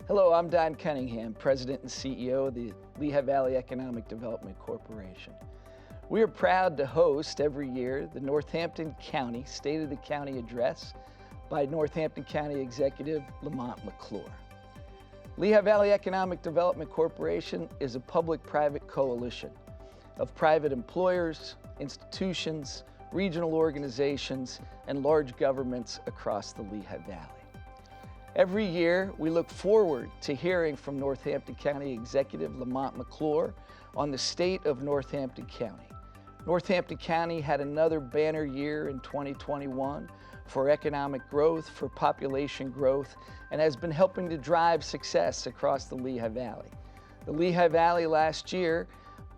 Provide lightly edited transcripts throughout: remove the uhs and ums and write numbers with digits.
Hello, I'm Don Cunningham, President and CEO of the Lehigh Valley Economic Development Corporation. We are proud to host every year the Northampton County State of the County Address by Northampton County Executive Lamont McClure. Lehigh Valley Economic Development Corporation is a public-private coalition of private employers, institutions, regional organizations, and large governments across the Lehigh Valley. Every year, we look forward to hearing from Northampton County Executive Lamont McClure on the state of Northampton County. Northampton County had another banner year in 2021 for economic growth, for population growth, and has been helping to drive success across the Lehigh Valley. The Lehigh Valley last year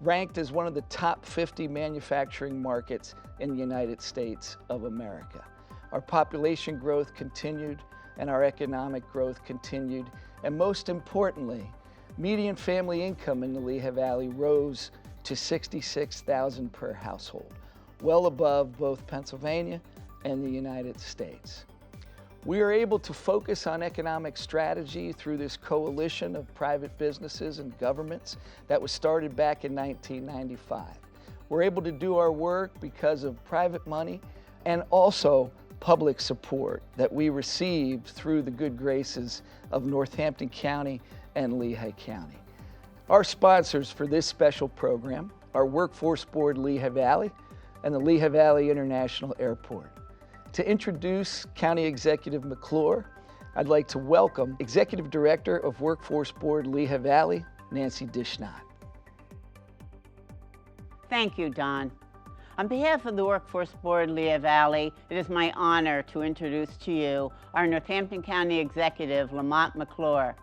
ranked as one of the top 50 manufacturing markets in the United States of America. Our population growth continued, and our economic growth continued, and most importantly, median family income in the Lehigh Valley rose to $66,000 per household, well above both Pennsylvania and the United States. We are able to focus on economic strategy through this coalition of private businesses and governments that was started back in 1995. We're able to do our work because of private money and also public support that we received through the good graces of Northampton County and Lehigh County. Our sponsors for this special program are Workforce Board Lehigh Valley and the Lehigh Valley International Airport. To introduce County Executive McClure, I'd like to welcome Executive Director of Workforce Board Lehigh Valley, Nancy Dishnot. Thank you, Don. On behalf of the Workforce Board Lehigh Valley, it is my honor to introduce to you our Northampton County Executive, Lamont McClure.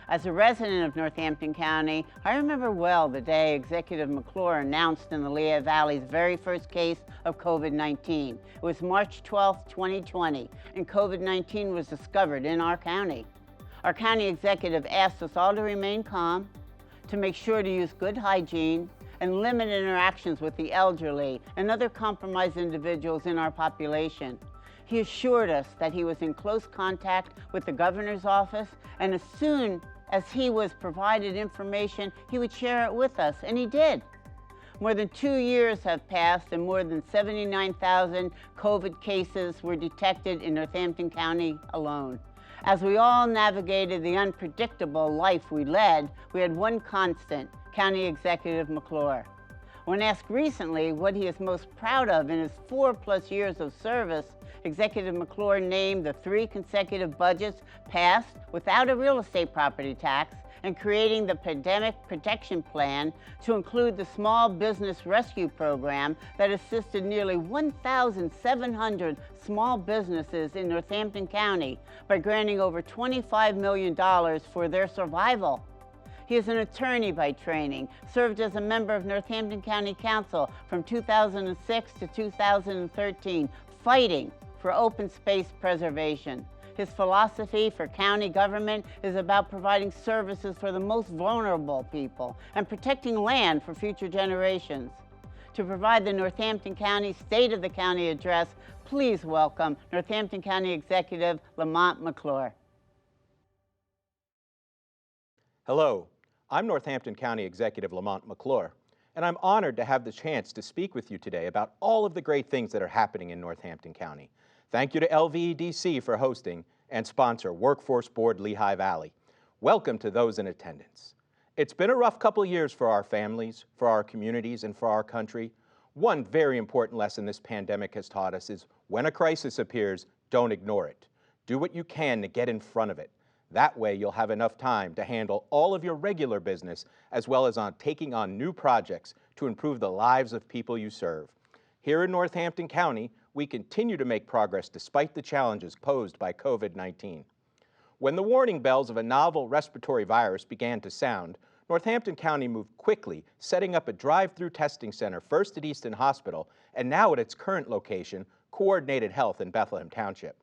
As a resident of Northampton County, I remember well the day Executive McClure announced in the Lehigh Valley's very first case of COVID-19. It was March 12, 2020, and COVID-19 was discovered in our county. Our county executive asked us all to remain calm, to make sure to use good hygiene, and limit interactions with the elderly and other compromised individuals in our population. He assured us that he was in close contact with the governor's office, and as soon as he was provided information, he would share it with us, and he did. More than 2 years have passed, and more than 79,000 COVID cases were detected in Northampton County alone. As we all navigated the unpredictable life we led, we had one constant: County Executive McClure. When asked recently what he is most proud of in his 4+ years of service, Executive McClure named the 3 consecutive budgets passed without a real estate property tax and creating the Pandemic Protection Plan to include the Small Business Rescue Program that assisted nearly 1,700 small businesses in Northampton County by granting over $25 million for their survival. He is an attorney by training, served as a member of Northampton County Council from 2006 to 2013, fighting for open space preservation. His philosophy for county government is about providing services for the most vulnerable people and protecting land for future generations. To provide the Northampton County State of the County Address, please welcome Northampton County Executive Lamont McClure. Hello, I'm Northampton County Executive Lamont McClure, and I'm honored to have the chance to speak with you today about all of the great things that are happening in Northampton County. Thank you to LVEDC for hosting and sponsor Workforce Board Lehigh Valley. Welcome to those in attendance. It's been a rough couple of years for our families, for our communities, and for our country. One very important lesson this pandemic has taught us is when a crisis appears, don't ignore it. Do what you can to get in front of it. That way you'll have enough time to handle all of your regular business as well as taking on new projects to improve the lives of people you serve. Here in Northampton County, we continue to make progress despite the challenges posed by COVID-19. When the warning bells of a novel respiratory virus began to sound, Northampton County moved quickly, setting up a drive-through testing center first at Easton Hospital and now at its current location, Coordinated Health in Bethlehem Township.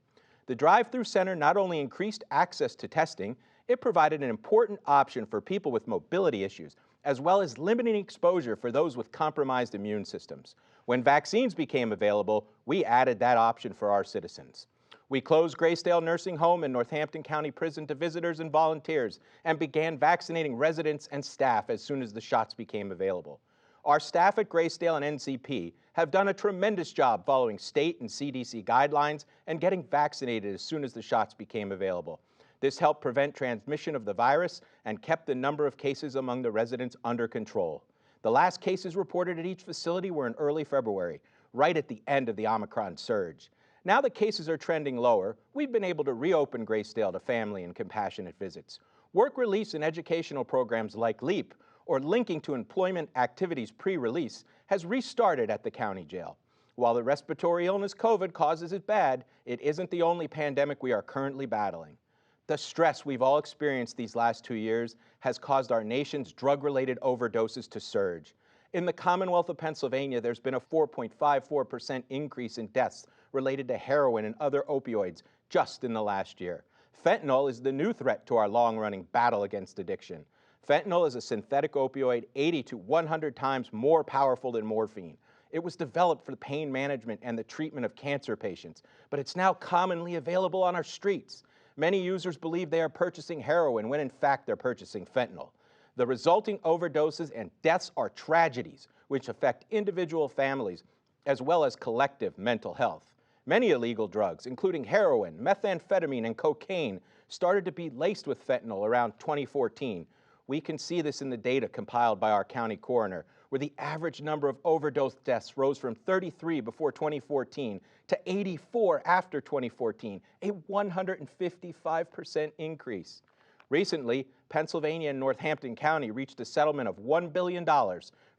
The drive-through center not only increased access to testing, it provided an important option for people with mobility issues, as well as limiting exposure for those with compromised immune systems. When vaccines became available, we added that option for our citizens. We closed Graysdale Nursing Home and Northampton County Prison to visitors and volunteers and began vaccinating residents and staff as soon as the shots became available. Our staff at Graysdale and NCP have done a tremendous job following state and CDC guidelines and getting vaccinated as soon as the shots became available. This helped prevent transmission of the virus and kept the number of cases among the residents under control. The last cases reported at each facility were in early February, right at the end of the Omicron surge. Now that cases are trending lower, we've been able to reopen Graysdale to family and compassionate visits. Work release and educational programs like LEAP, or linking to employment activities pre-release, has restarted at the county jail. While the respiratory illness COVID causes it bad, it isn't the only pandemic we are currently battling. The stress we've all experienced these last 2 years has caused our nation's drug-related overdoses to surge. In the Commonwealth of Pennsylvania, there's been a 4.54% increase in deaths related to heroin and other opioids just in the last year. Fentanyl is the new threat to our long-running battle against addiction. Fentanyl is a synthetic opioid 80 to 100 times more powerful than morphine. It was developed for the pain management and the treatment of cancer patients, but it's now commonly available on our streets. Many users believe they are purchasing heroin when in fact they're purchasing fentanyl. The resulting overdoses and deaths are tragedies which affect individual families as well as collective mental health. Many illegal drugs, including heroin, methamphetamine, and cocaine, started to be laced with fentanyl around 2014. We can see this in the data compiled by our county coroner, where the average number of overdose deaths rose from 33 before 2014 to 84 after 2014, a 155% increase. Recently, Pennsylvania and Northampton County reached a settlement of $1 billion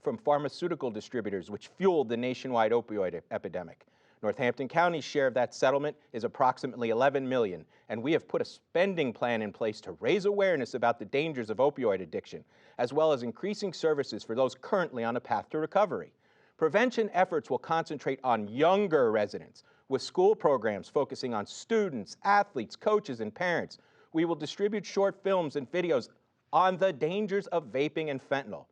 from pharmaceutical distributors, which fueled the nationwide opioid epidemic. Northampton County's share of that settlement is approximately $11 million, and we have put a spending plan in place to raise awareness about the dangers of opioid addiction, as well as increasing services for those currently on a path to recovery. Prevention efforts will concentrate on younger residents, with school programs focusing on students, athletes, coaches, and parents. We will distribute short films and videos on the dangers of vaping and fentanyl.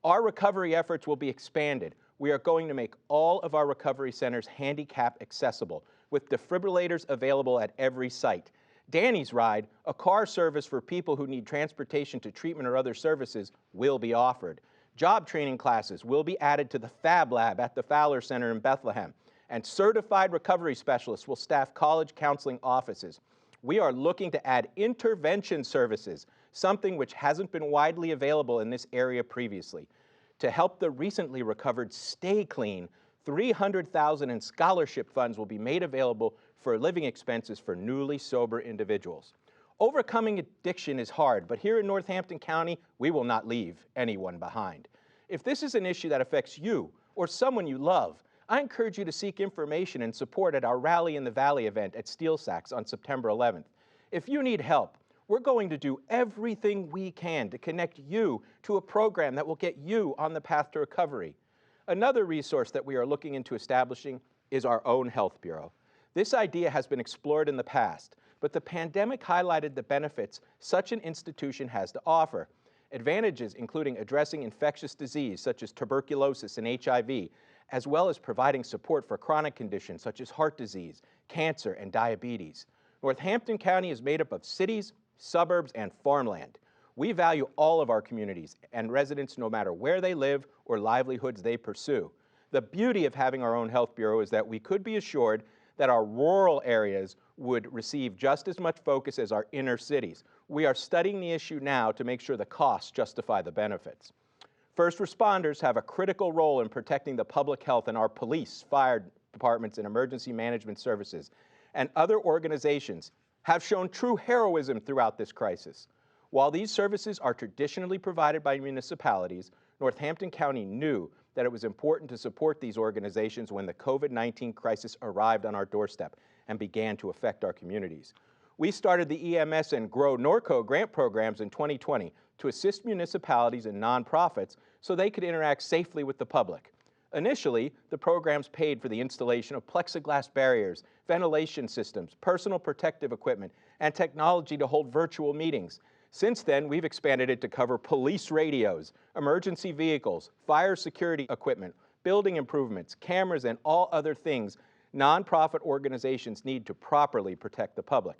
Our recovery efforts will be expanded. We are going to make all of our recovery centers handicap accessible, with defibrillators available at every site. Danny's Ride, a car service for people who need transportation to treatment or other services, will be offered. Job training classes will be added to the Fab Lab at the Fowler Center in Bethlehem, and certified recovery specialists will staff college counseling offices. We are looking to add intervention services, something which hasn't been widely available in this area previously. To help the recently recovered stay clean, $300,000 in scholarship funds will be made available for living expenses for newly sober individuals. Overcoming addiction is hard, but here in Northampton County, we will not leave anyone behind. If this is an issue that affects you or someone you love, I encourage you to seek information and support at our Rally in the Valley event at Steel Sacks on September 11th. If you need help, we're going to do everything we can to connect you to a program that will get you on the path to recovery. Another resource that we are looking into establishing is our own health bureau. This idea has been explored in the past, but the pandemic highlighted the benefits such an institution has to offer. Advantages including addressing infectious disease such as tuberculosis and HIV, as well as providing support for chronic conditions such as heart disease, cancer, and diabetes. Northampton County is made up of cities, suburbs, and farmland. We value all of our communities and residents no matter where they live or livelihoods they pursue. The beauty of having our own health bureau is that we could be assured that our rural areas would receive just as much focus as our inner cities. We are studying the issue now to make sure the costs justify the benefits. First responders have a critical role in protecting the public health, and our police, fire departments, and emergency management services and other organizations have shown true heroism throughout this crisis. While these services are traditionally provided by municipalities, Northampton County knew that it was important to support these organizations when the COVID-19 crisis arrived on our doorstep and began to affect our communities. We started the EMS and Grow Norco grant programs in 2020 to assist municipalities and nonprofits so they could interact safely with the public. Initially, the programs paid for the installation of plexiglass barriers, ventilation systems, personal protective equipment, and technology to hold virtual meetings. Since then, we've expanded it to cover police radios, emergency vehicles, fire security equipment, building improvements, cameras, and all other things nonprofit organizations need to properly protect the public.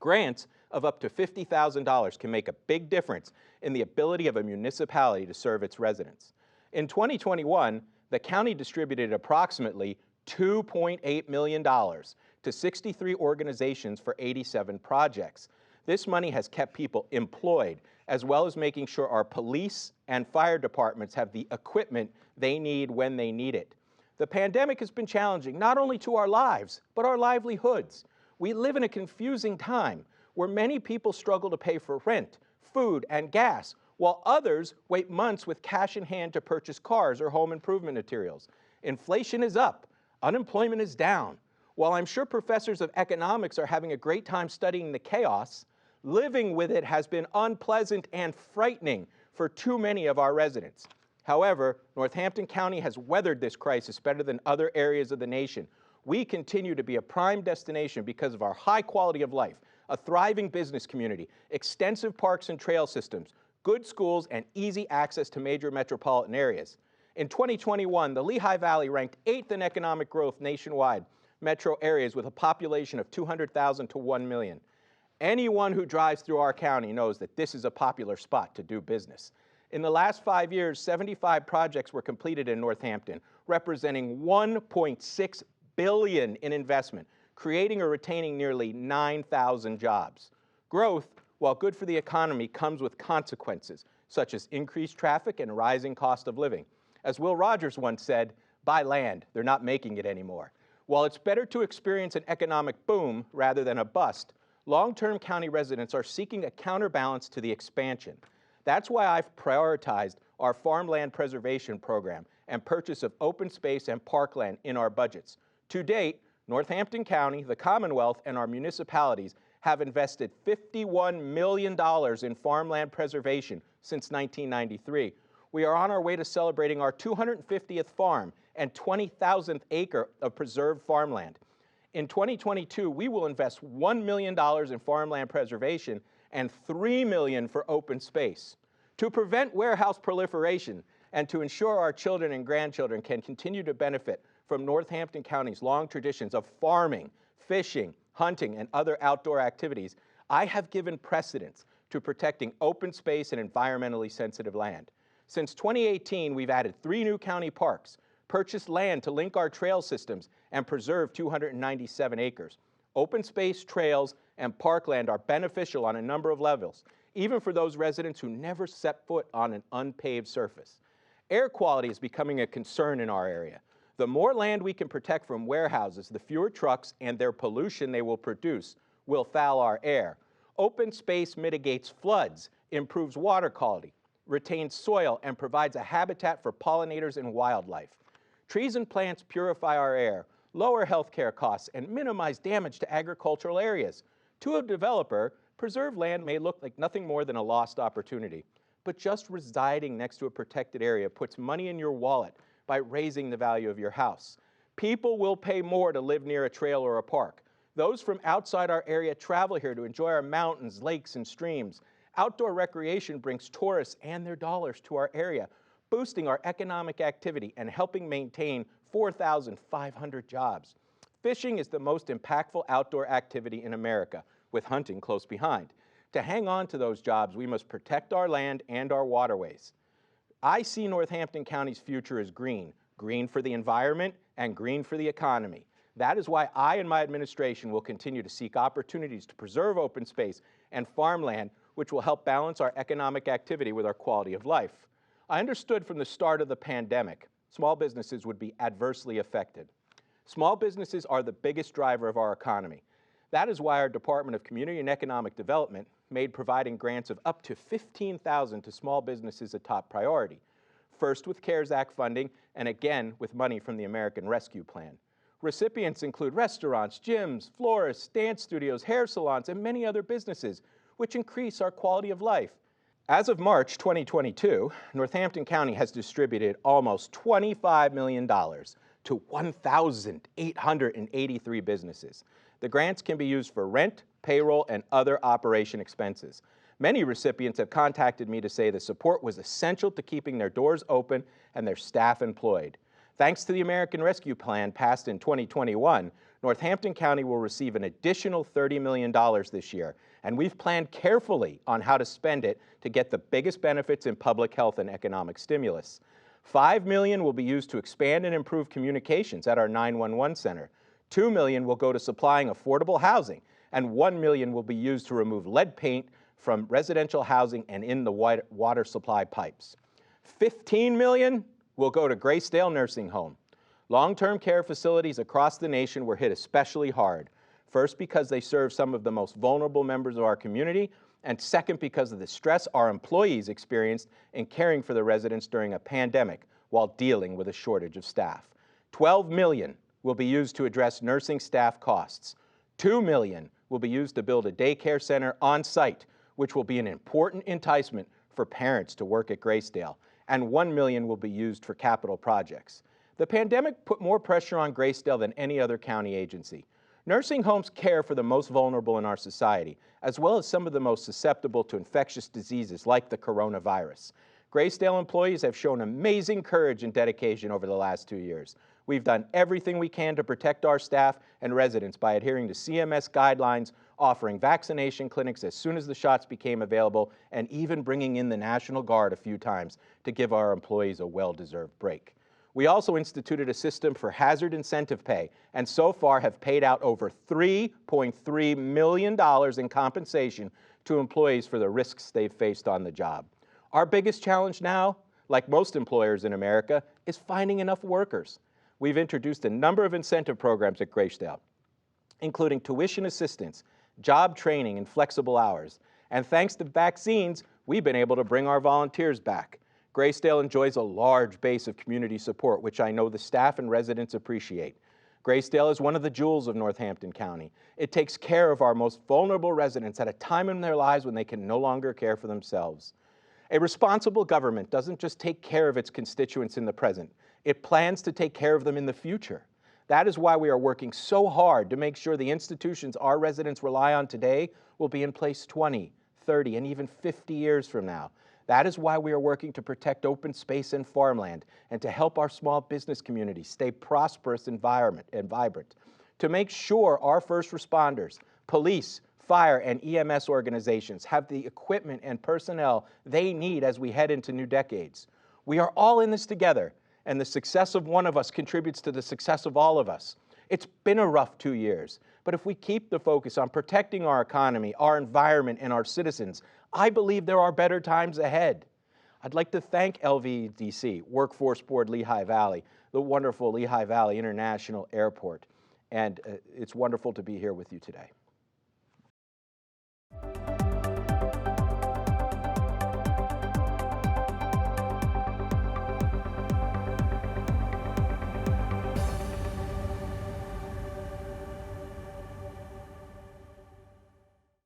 Grants of up to $50,000 can make a big difference in the ability of a municipality to serve its residents. In 2021, the county distributed approximately $2.8 million to 63 organizations for 87 projects. This money has kept people employed, as well as making sure our police and fire departments have the equipment they need when they need it. The pandemic has been challenging not only to our lives, but our livelihoods. We live in a confusing time where many people struggle to pay for rent, food, and gas, while others wait months with cash in hand to purchase cars or home improvement materials. Inflation is up, unemployment is down. While I'm sure professors of economics are having a great time studying the chaos, living with it has been unpleasant and frightening for too many of our residents. However, Northampton County has weathered this crisis better than other areas of the nation. We continue to be a prime destination because of our high quality of life, a thriving business community, extensive parks and trail systems, good schools, and easy access to major metropolitan areas. In 2021, the Lehigh Valley ranked 8th in economic growth nationwide, metro areas with a population of 200,000 to 1 million. Anyone who drives through our county knows that this is a popular spot to do business. In the last 5 years, 75 projects were completed in Northampton, representing $1.6 billion in investment, creating or retaining nearly 9,000 jobs. Growth, while good for the economy, comes with consequences, such as increased traffic and rising cost of living. As Will Rogers once said, buy land, they're not making it anymore. While it's better to experience an economic boom rather than a bust, long-term county residents are seeking a counterbalance to the expansion. That's why I've prioritized our farmland preservation program and purchase of open space and parkland in our budgets. To date, Northampton County, the Commonwealth, and our municipalities have invested $51 million in farmland preservation since 1993. We are on our way to celebrating our 250th farm and 20,000th acre of preserved farmland. In 2022, we will invest $1 million in farmland preservation and $3 million for open space. To prevent warehouse proliferation and to ensure our children and grandchildren can continue to benefit from Northampton County's long traditions of farming, fishing, hunting, and other outdoor activities, I have given precedence to protecting open space and environmentally sensitive land. Since 2018, we've added 3 new county parks, purchased land to link our trail systems, and preserved 297 acres. Open space, trails, and parkland are beneficial on a number of levels, even for those residents who never set foot on an unpaved surface. Air quality is becoming a concern in our area. The more land we can protect from warehouses, the fewer trucks and their pollution they will produce will foul our air. Open space mitigates floods, improves water quality, retains soil, and provides a habitat for pollinators and wildlife. Trees and plants purify our air, lower healthcare costs, and minimize damage to agricultural areas. To a developer, preserved land may look like nothing more than a lost opportunity, but just residing next to a protected area puts money in your wallet by raising the value of your house. People will pay more to live near a trail or a park. Those from outside our area travel here to enjoy our mountains, lakes, and streams. Outdoor recreation brings tourists and their dollars to our area, boosting our economic activity and helping maintain 4,500 jobs. Fishing is the most impactful outdoor activity in America, with hunting close behind. To hang on to those jobs, we must protect our land and our waterways. I see Northampton County's future as green, green for the environment and green for the economy. That is why I and my administration will continue to seek opportunities to preserve open space and farmland, which will help balance our economic activity with our quality of life. I understood from the start of the pandemic, small businesses would be adversely affected. Small businesses are the biggest driver of our economy. That is why our Department of Community and Economic Development made providing grants of up to $15,000 to small businesses a top priority, first with CARES Act funding and again with money from the American Rescue Plan. Recipients include restaurants, gyms, florists, dance studios, hair salons, and many other businesses, which increase our quality of life. As of March 2022, Northampton County has distributed almost $25 million to 1,883 businesses. The grants can be used for rent, payroll, and other operation expenses. Many recipients have contacted me to say the support was essential to keeping their doors open and their staff employed. Thanks to the American Rescue Plan passed in 2021, Northampton County will receive an additional $30 million this year, and we've planned carefully on how to spend it to get the biggest benefits in public health and economic stimulus. $5 million will be used to expand and improve communications at our 911 center. $2 million will go to supplying affordable housing, and $1 million will be used to remove lead paint from residential housing and in the water supply pipes. $15 million will go to Graysdale Nursing Home. Long-term care facilities across the nation were hit especially hard. First, because they serve some of the most vulnerable members of our community, and second, because of the stress our employees experienced in caring for the residents during a pandemic while dealing with a shortage of staff. $12 million will be used to address nursing staff costs. $2 million will be used to build a daycare center on site, which will be an important enticement for parents to work at Graysdale, and $1 million will be used for capital projects. The pandemic put more pressure on Graysdale than any other county agency. Nursing homes care for the most vulnerable in our society, as well as some of the most susceptible to infectious diseases like the coronavirus. Graysdale employees have shown amazing courage and dedication over the last 2 years. We've done everything we can to protect our staff and residents by adhering to CMS guidelines, offering vaccination clinics as soon as the shots became available, and even bringing in the National Guard a few times to give our employees a well-deserved break. We also instituted a system for hazard incentive pay, and so far have paid out over $3.3 million in compensation to employees for the risks they've faced on the job. Our biggest challenge now, like most employers in America, is finding enough workers. We've introduced a number of incentive programs at Graysdale, including tuition assistance, job training, and flexible hours. And thanks to vaccines, we've been able to bring our volunteers back. Graysdale enjoys a large base of community support, which I know the staff and residents appreciate. Graysdale is one of the jewels of Northampton County. It takes care of our most vulnerable residents at a time in their lives when they can no longer care for themselves. A responsible government doesn't just take care of its constituents in the present, it plans to take care of them in the future. That is why we are working so hard to make sure the institutions our residents rely on today will be in place 20, 30, and even 50 years from now. That is why we are working to protect open space and farmland and to help our small business community stay prosperous and vibrant. To make sure our first responders, police, fire, and EMS organizations have the equipment and personnel they need as we head into new decades. We are all in this together, and the success of one of us contributes to the success of all of us. It's been a rough 2 years, but if we keep the focus on protecting our economy, our environment, and our citizens, I believe there are better times ahead. I'd like to thank LVDC, Workforce Board Lehigh Valley, the wonderful Lehigh Valley International Airport, and it's wonderful to be here with you today.